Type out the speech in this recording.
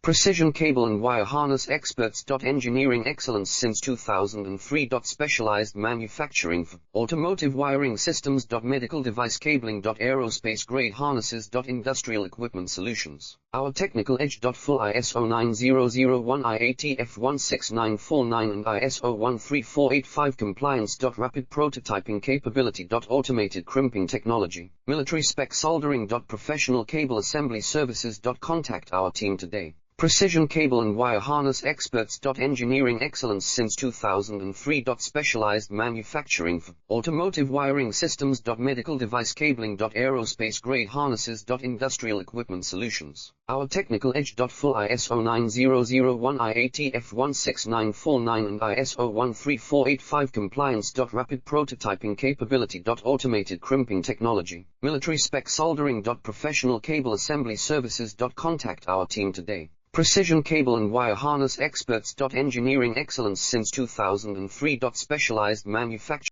Precision cable and wire harness experts. Engineering excellence since 2003. Specialized manufacturing for automotive wiring systems. Medical device cabling. Aerospace grade harnesses. Industrial equipment solutions. Our technical edge. Full ISO 9001 IATF16949 and ISO 13485 compliance. Rapid prototyping capability. Automated crimping technology. Military spec soldering. Professional cable assembly services. Contact our team today. Precision cable and wire harness experts. Engineering excellence since 2003. Specialized manufacturing for automotive wiring systems. Medical device cabling. Aerospace grade harnesses. Industrial equipment solutions. Our technical edge. Full ISO 9001 IATF16949 and ISO 13485 compliance. Rapid prototyping capability. Automated crimping technology. Military spec soldering. Professional cable assembly services. Contact our team today. Precision cable and wire harness experts. Engineering excellence since 2003. Specialized manufacturing